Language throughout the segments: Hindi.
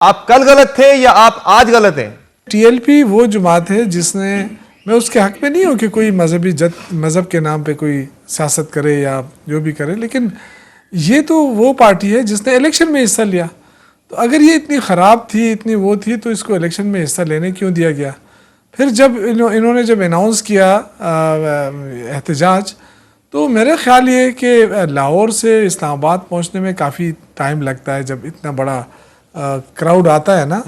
आप कल गलत थे या आप आज गलत हैं? टीएलपी वो जमात है जिसने, मैं उसके हक में नहीं हूँ कि कोई मज़हब के नाम पे कोई सियासत करे या जो भी करे, लेकिन ये तो वो पार्टी है जिसने इलेक्शन में हिस्सा लिया। तो अगर ये इतनी ख़राब थी, इतनी वो थी, तो इसको इलेक्शन में हिस्सा लेने क्यों दिया गया? फिर जब इन्होंने जब अनाउंस किया एहतजाज, तो मेरा ख्याल ये है कि लाहौर से इस्लामाबाद पहुँचने में काफ़ी टाइम लगता है। जब इतना बड़ा क्राउड आता है ना,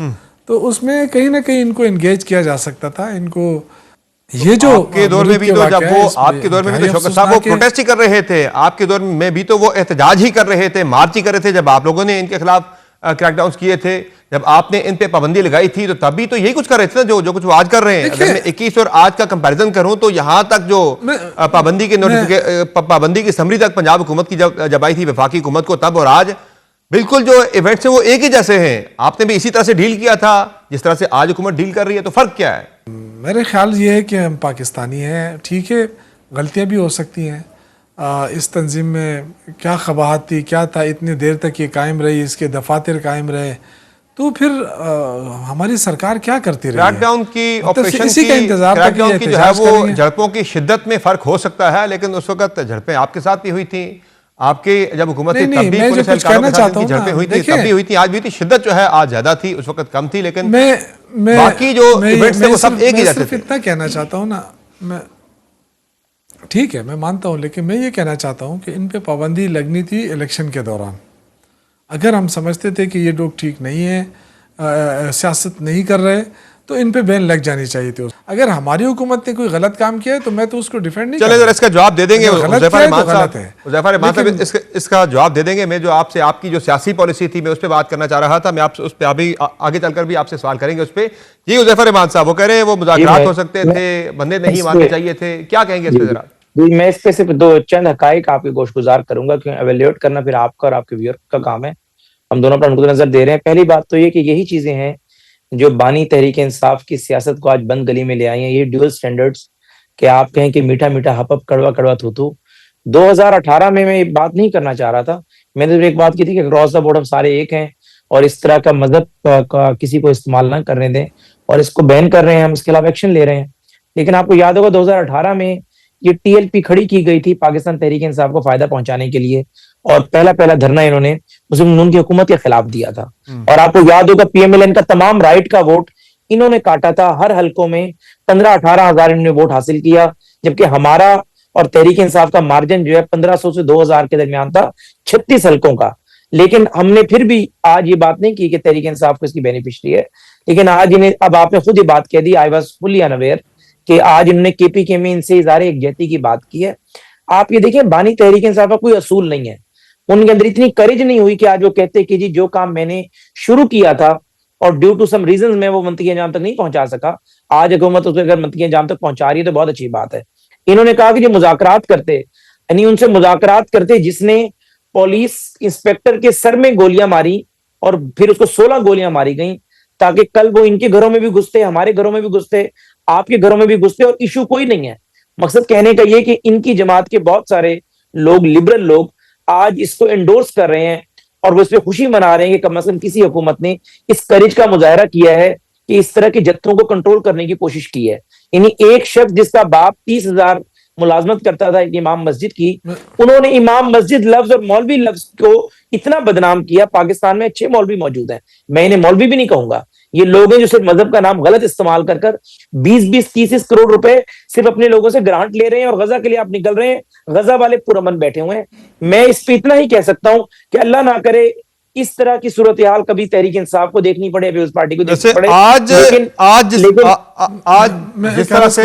तो उसमें कहीं ना कहीं इनको एंगेज किया जा सकता था। इनको ये जो आपके दौर में भी तो जब वो आपके दौर में भी तो शौकत साहब वो प्रोटेस्ट ही कर रहे थे, आपके दौर में भी तो वो एहतजाज ही कर रहे थे, मार्च ही कर रहे थे जब आप लोगों ने इनके खिलाफ क्रैकडाउन किए थे, जब आपने इन पे पाबंदी लगाई थी, तो तभी तो यही कुछ कर रहे थे ना जो कुछ वो आज कर रहे हैं। अगर मैं 21 और आज का कंपैरिजन करूं तो यहां तक जो पाबंदी की समरी तक पंजाब हुकूमत की जब आई थी वफाकी हुकूमत को, तब और आज बिल्कुल जो इवेंट्स हैं वो एक ही जैसे हैं। आपने भी इसी तरह से डील किया था जिस तरह से आज हुकूमत डील कर रही है, तो फर्क क्या है? मेरे ख्याल ये है कि हम पाकिस्तानी हैं, ठीक है, गलतियां भी हो सकती हैं। इस तंजीम में क्या ख़बाहत थी, क्या था, इतनी देर तक ये कायम रही, इसके दफातर कायम रहे, तो फिर हमारी सरकार क्या करती रही? क्रैकडाउन की ऑपरेशन इसी का इंतजार था कि जो है वो झड़पों की शिद्दत में फर्क हो सकता है, लेकिन उस वक्त झड़पें आपके साथ भी हुई थी, आपके जब हुकूमत थी तब भी पुलिस एहलकारों के साथ झड़पें हुई थी, तब भी हुई थी, आज भी थी। शिद्दत जो है आज ज्यादा थी, उस वक्त कम थी, लेकिन बाकी जो इवेंट्स थे वो सब एक ही जैसे थे। इतना कहना चाहता हूँ ना मैं, ठीक है मैं मानता हूँ, लेकिन मैं ये कहना चाहता हूँ कि इन पे पाबंदी लगनी थी इलेक्शन के दौरान। अगर हम समझते थे कि ये लोग ठीक नहीं है, सियासत नहीं कर रहे, तो इन पे बैन लग जानी चाहिए थी। अगर हमारी हुकूमत ने कोई गलत काम किया है तो मैं तो उसको डिफेंड नहीं चले जरा इसका जवाब दे देंगे, हुज़ैफ़ा रहमान साहब इसका जवाब दे देंगे। मैं जो आपसे आपकी जो सियासी पॉलिसी थी मैं उस पर बात करना चाह रहा था, मैं आपसे उस पर अभी आगे चलकर भी आपसे सवाल करेंगे उस पर। जी हुज़ैफ़ा रहमान साहब, वो कह रहे हैं वो मुज़ाकरात हो सकते थे, बंदे नहीं मारने चाहिए थे, क्या कहेंगे इस पर जरा? जी, मैं इस पे सिर्फ दो चंद हकाइक आपके गोशगुजार करूंगा, क्योंकि एवेल्यूएट करना फिर आपका और आपके व्यूअर का काम है। हम दोनों पर नजर दे रहे हैं। पहली बात तो ये कि यही चीजें हैं जो बानी तहरीक इंसाफ की सियासत को आज बंद गली में ले आई हैं। ये ड्यूअल स्टैंडर्ड्स कि आप कहें कि मीठा मीठा हपअप कड़वा कड़वा थूथू। 2018 में मैं ये बात नहीं करना चाह रहा था, मैंने तो एक बात की थी कि क्रॉस द बोर्ड हम सारे एक हैं और इस तरह का मजहब का किसी को इस्तेमाल ना करने दें, और इसको बैन कर रहे हैं, हम इसके खिलाफ एक्शन ले रहे हैं। लेकिन आपको याद होगा 2018 में ये टीएलपी खड़ी की गई थी पाकिस्तान तहरीक इंसाफ को फायदा पहुंचाने के लिए, और पहला धरना इन्होंने मुस्लिम नून की हुकूमत के खिलाफ दिया था। और आपको याद होगा पीएमएलएन का तमाम राइट का वोट इन्होंने काटा था। हर हलकों में 15-18 हजार इन्होंने वोट हासिल किया, जबकि हमारा और तहरीक इंसाफ का मार्जिन जो है 1500 से 2000 के दरमियान था 36 हलकों का। लेकिन हमने फिर भी आज ये बात नहीं की कि तहरीक इंसाफ को इसकी बेनिफिशियरी है, लेकिन आज इन्हें, अब आपने खुद ही बात कह दी, आई वॉज फुली अनअवेयर कि आज इन्होंने केपीके में इनसे इज़हार यकजहती की बात की है। आप ये देखिए, बानी तहरीक इंसाफ का कोई असूल नहीं है, उनके अंदर इतनी करेज नहीं हुई कि आज वो कहते कि जी जो काम मैंने शुरू किया था और ड्यू टू सम रीजंस मैं वो मंतकी अंजाम तक नहीं पहुंचा सका, आज हुकूमत उसको अगर मंतकी अंजाम तक पहुंचा रही है तो बहुत अच्छी बात है। इन्होंने कहा कि जो मुज़ाकरात करते, यानी उनसे मुज़ाकरात करते जिसने पुलिस इंस्पेक्टर के सर में गोलियां मारी और फिर उसको 16 गोलियां मारी गई, ताकि कल वो इनके घरों में भी घुसते, हमारे घरों में भी घुसते, आपके घरों में भी घुसते, और इशू कोई नहीं है। मकसद कहने का ये कि इनकी जमात के बहुत सारे लोग, लिबरल लोग, आज इसको एंडोर्स कर रहे हैं और वो इस पर खुशी मना रहे हैं कि कम से कम किसी हुकूमत ने इस करेज का मुजाहरा किया है कि इस तरह के जत्थों को कंट्रोल करने की कोशिश की है। यानी एक शख्स जिसका बाप 30,000 मुलाजमत करता था इमाम मस्जिद की, उन्होंने इमाम मस्जिद लफ्ज और मौलवी लफ्ज को इतना बदनाम किया। पाकिस्तान में अच्छे मौलवी मौजूद हैं, मैं इन्हें मौलवी भी नहीं कहूंगा, ये लोग हैं जो सिर्फ मजहब का नाम गलत इस्तेमाल कर 20-20, 30 करोड़ रुपए सिर्फ अपने लोगों से ग्रांट ले रहे हैं और गजा के लिए आप निकल रहे हैं। गजा वाले पुरअमन बैठे हुए हैं। मैं इस पे इतना ही कह सकता हूं कि अल्लाह ना करे इस तरह की सूरत हाल कभी तहरीक इंसाफ को देखनी पड़े, अभी उस पार्टी को देखनी पड़े। आज जिस तरह से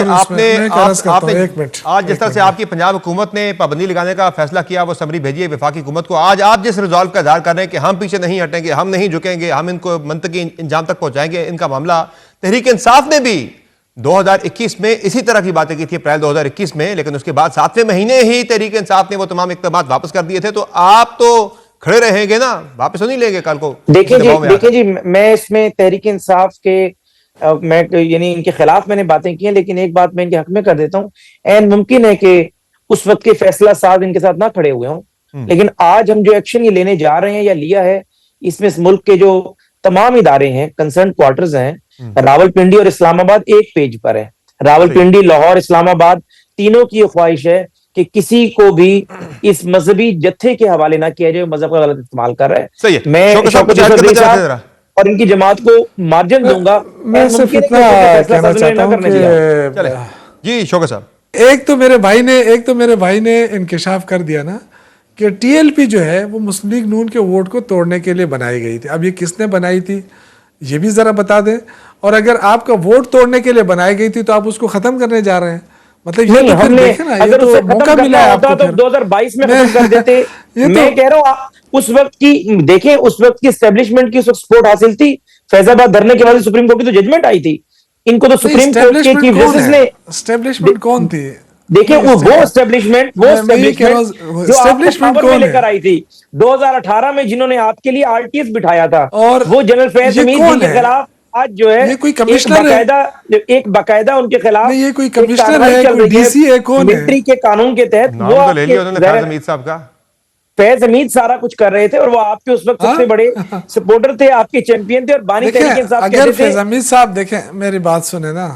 जिस तरह से आपकी पंजाब हुकूमत ने पाबंदी लगाने का फैसला किया, वो समरी भेजी है वफाकी हुकूमत को, आज आप जिस रिजॉल्व का इज़हार कर रहे हैं कि हम पीछे नहीं हटेंगे, हम नहीं झुकेंगे, हम इनको मंतकी इंजाम तक पहुंचाएंगे, इनका मामला तहरीक इंसाफ ने भी 2021 में इसी तरह की बातें की थी, अप्रैल 2021 में, लेकिन उसके बाद 7वें महीने ही तहरीक इंसाफ ने वो तमाम इक़दामात वापस कर दिए थे। तो आप तो खड़े रहेंगे ना, वापस तो नहीं लेंगे कल को? देखिए जी, मैं इसमें तहरीक इंसाफ के मैं यानी इनके खिलाफ मैंने बातें की हैं, लेकिन एक बात मैं इनके हक में कर देता हूँ, एन मुमकिन है कि उस वक्त के फैसला साज इनके साथ ना खड़े हुए हों, लेकिन आज हम जो एक्शन ये लेने जा रहे हैं या लिया है, इसमें इस मुल्क के जो तमाम इदारे हैं, कंसर्न क्वार्टर्स हैं, रावलपिंडी और इस्लामाबाद एक पेज पर है। रावलपिंडी, लाहौर, इस्लामाबाद, तीनों की ये ख्वाहिश है कि किसी को भी इस मजहबी जत्थे के हवाले ना किया जाए, मजहब का गलत इस्तेमाल कर रहा है। सही है। मैं शौकत साहब, कुछ ऐड करना चाहते हैं जरा? और इनकी जमात को मार्जिन दूंगा। मैं सिर्फ इतना कहना चाहता हूँ चले कि जी शौकत साहब, एक तो मेरे भाई ने इंकशाफ कर दिया ना कि टीएलपी जो है वो मुस्लिम लीग नून के वोट को तोड़ने के लिए बनाई गई थी। अब ये किसने बनाई थी ये भी जरा बता दें, और अगर आपका वोट तोड़ने के लिए बनाई गई थी तो आप उसको खत्म करने जा रहे हैं, मतलब ये तो फिर देखे ना, ये तो मौका मिला है आपको। तो 2022 में खत्म कर देते। मैं कह रहा हूँ उस वक्त की देखें, उस वक्त की एस्टेब्लिशमेंट की उस वक्त सपोर्ट हासिल थी। फैजाबाद धरने के बाद सुप्रीम कोर्ट की तो जजमेंट आई थी। इनको तो सुप्रीम कोर्ट के चीफ जस्टिस ने, एस्टेब्लिशमेंट कौन थी? देखिए वो एस्टेब्लिशमेंट जो एस्टेब्लिशमेंट आपको लेकर आई थी 2018 में, जिन्होंने आपके लिए आरटीएस बिठाया था, और वो जनरल फैज हमीद के खिलाफ आज जो है ये कोई कमिश्नर है, एक बाकायदा उनके खिलाफ ये कोई कमिश्नर है, कोई डीसी है, कौन है? मिलिट्री के कानून के तहत नाम तो ले लिया उन्होंने फैज हमीद साहब का। फैज हमीद सारा कुछ कर रहे थे और वो आपके उस वक्त सबसे बड़े सपोर्टर थे, आपके चैंपियन थे। और बानी तहरीक इंसाफ अगर फैज हमीद साहब देखें, मेरी बात सुने ना,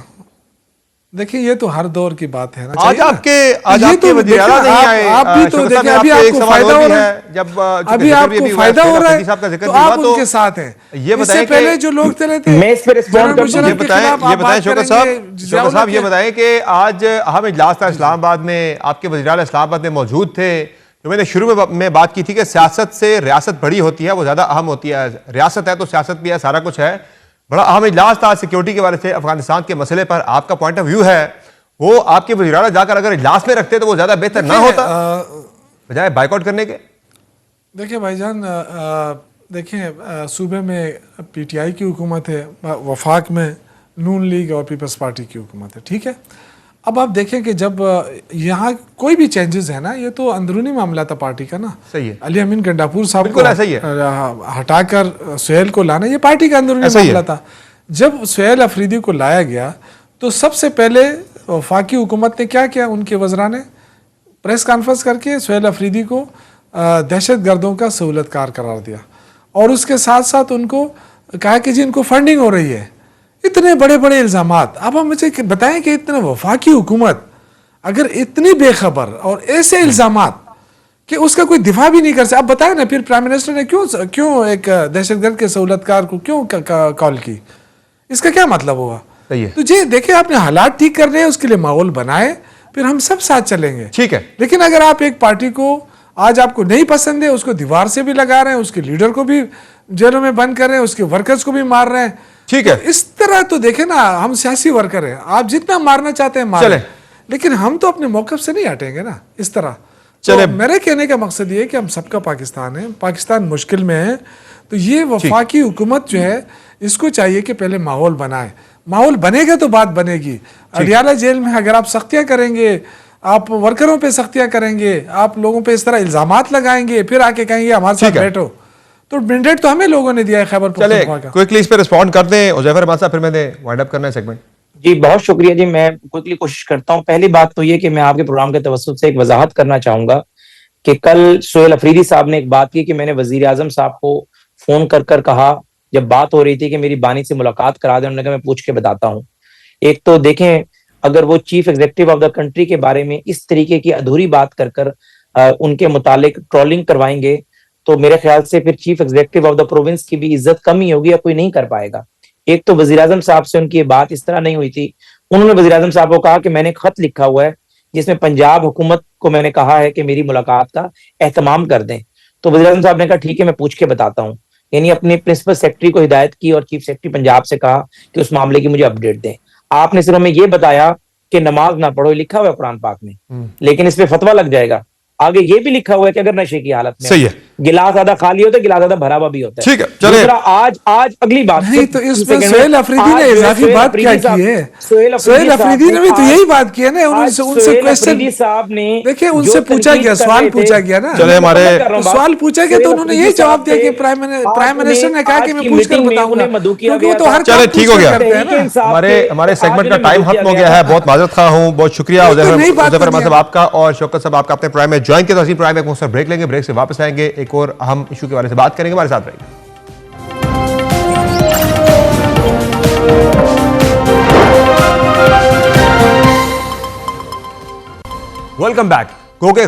देखिए ये तो हर दौर की बात है ना। आज आपके वज़ीर आला नहीं आए, आप भी तो देखें, अभी आपको फायदा हो रहा है, जब अभी आपको फायदा हो रहा है साहब का जिक्र तो भी हुआ, आप उनके साथ हैं। ये बताएं कि पहले जो लोग चले थे, मैं इस पर रिस्पॉन्ड कर दूं। ये बताएं शौकत साहब, ये बताएं कि आज हम इजलास था इस्लामाबाद में, आपके वज़ीर आला इस्लामाबाद में मौजूद थे। जो मैंने शुरू में बात की थी कि सियासत से रियासत बड़ी होती है, वो ज्यादा अहम होती है। रियासत है तो सियासत भी है, सारा कुछ है। बड़ा अहम इजलास था सिक्योरिटी के बारे से, अफगानिस्तान के मसले पर आपका पॉइंट ऑफ व्यू है, वो आपके वज़ीर आला जाकर अगर इजलास में रखते तो वो ज्यादा बेहतर ना होता बजाय बाइकआउट करने के? देखिए भाईजान, देखें सूबे में पीटीआई की हुकूमत है, वफाक में नून लीग और पीपल्स पार्टी की हुकूमत है, ठीक है। अब आप देखें कि जब यहाँ कोई भी चेंजेस है ना, ये तो अंदरूनी मामला था पार्टी का ना। सही है। अली अमीन गंडापुर साहब बिल्कुल ऐसा ही है, हटाकर सुहेल को लाना, ये पार्टी का अंदरूनी मामला था। जब सुहेल अफरीदी को लाया गया तो सबसे पहले वफाकी हुकूमत ने क्या किया, उनके वज़रा ने प्रेस कॉन्फ्रेंस करके सुहेल अफरीदी को दहशत गर्दों का सहूलतकार करार दिया, और उसके साथ साथ उनको कहा कि जी इनको फंडिंग हो रही है। इतने बड़े बड़े इल्ज़ामात। अब हम मुझे बताएं कि इतने वफाकी हुकूमत अगर इतनी बेखबर और ऐसे इल्ज़ामात कि उसका कोई दिफा भी नहीं कर सकता। अब बताएं ना, फिर प्राइम मिनिस्टर ने क्यों एक दहशतगर्द के सहूलतकार को क्यों कॉल की, इसका क्या मतलब हुआ? तो जी देखिए, आपने हालात ठीक कर रहे हैं, उसके लिए माहौल बनाए, फिर हम सब साथ चलेंगे, ठीक है। लेकिन अगर आप एक पार्टी को आज आपको नहीं पसंद है, उसको दीवार से भी लगा रहे हैं, उसके लीडर को भी जेलों में बंद कर रहे हैं, उसके वर्कर्स को भी मार रहे हैं, ठीक है, तो इस तरह तो देखे ना, हम सियासी वर्कर हैं, आप जितना मारना चाहते हैं मारें, लेकिन हम तो अपने मौक़िफ़ से नहीं हटेंगे ना इस तरह। चले, तो मेरे कहने का मकसद ये है कि हम सबका पाकिस्तान है, पाकिस्तान मुश्किल में है, तो ये वफाकी हुकूमत जो है इसको चाहिए कि पहले माहौल बनाए। माहौल बनेगा तो बात बनेगी। अडियाला जेल में अगर आप सख्तियां करेंगे, आप वर्करों पे सख्तियां करेंगे, आप लोगों पे इस तरह इल्जामात लगाएंगे, फिर आके कहेंगे हमारे साथ बैठो, तो मैंडेट तो हमें लोगों ने दिया है खैबर पख्तूनख्वा का। क्विकली इस पे रिस्पॉन्ड कर दें उज़ैफर अहमद साहब, फिर मैंने वाइंड अप करना है सेगमेंट। जी बहुत शुक्रिया जी, मैं क्विकली कोशिश करता हूँ। पहली बात तो ये कि मैं आपके प्रोग्राम के तवज्जुह से एक वजाहत करना चाहूंगा कि कल सुहेल अफरीदी साहब ने एक बात की कि मैंने वजीर आजम साहब को फोन कर कर कहा, जब बात हो रही थी कि मेरी बानी से मुलाकात करा दें, उन्होंने कहा मैं पूछ के बताता हूँ। एक तो देखें, अगर वो chief executive of the country के बारे में इस तरीके की अधूरी बात कर कर उनके मुतालिक ट्रोलिंग करवाएंगे तो मेरे ख्याल से फिर chief executive of the province की भी इज्जत कम ही होगी या कोई नहीं कर पाएगा। एक तो वजीर आजम साहब से उनकी बात इस तरह नहीं हुई थी। उन्होंने वजीर आजम साहब को कहा कि मैंने एक खत लिखा हुआ है जिसमें पंजाब हुकूमत को मैंने कहा है कि मेरी मुलाकात का एहतमाम कर दें। तो वजीर आजम साहब ने कहा ठीक है मैं पूछ के बताता हूँ, यानी अपने प्रिंसिपल सेक्रेटरी को हिदायत की और चीफ सेक्रेटरी पंजाब से कहा कि उस मामले की मुझे अपडेट दें। आपने सिर्फ हमें ये बताया कि नमाज ना पढ़ो, लिखा हुआ है कुरान पाक में, लेकिन इस पे फतवा लग जाएगा। आगे ये भी लिखा हुआ है कि अगर नशे की हालत में सही है, गिलास आधा खाली होता है, गिलास आधा भरा हुआ भी होता है। ठीक है, चलिए आज अगली बात नहीं, तो इसमें सुहेल अफरीदी ने इजाफी बात क्या की है? सुहेल अफरीदी ने भी तो यही बात की है ना, उनसे क्वेश्चन साहब ने देखिए उनसे पूछा गया, सवाल पूछा गया ना, चले हमारे सवाल पूछा गया तो उन्होंने यही जवाब दिया कि प्राइम मिनिस्टर ने कहा कि मैं पूछ कर बताऊंगा, क्योंकि वो तो हर चले ठीक हो गया। हमारे सेगमेंट का टाइम खत्म हो गया है, बहुत माजरत खा हूँ, बहुत शुक्रिया उज़ैफर अहमद साहब आपका और शौकत साहब आपका अपने प्रोग्राम में ज्वाइन किया। प्रोग्राम में ब्रेक लेंगे, ब्रेक से वापस आएंगे, एक और अहम इशू के बारे में बात करेंगे, हमारे साथ रहिए। Welcome back. गो के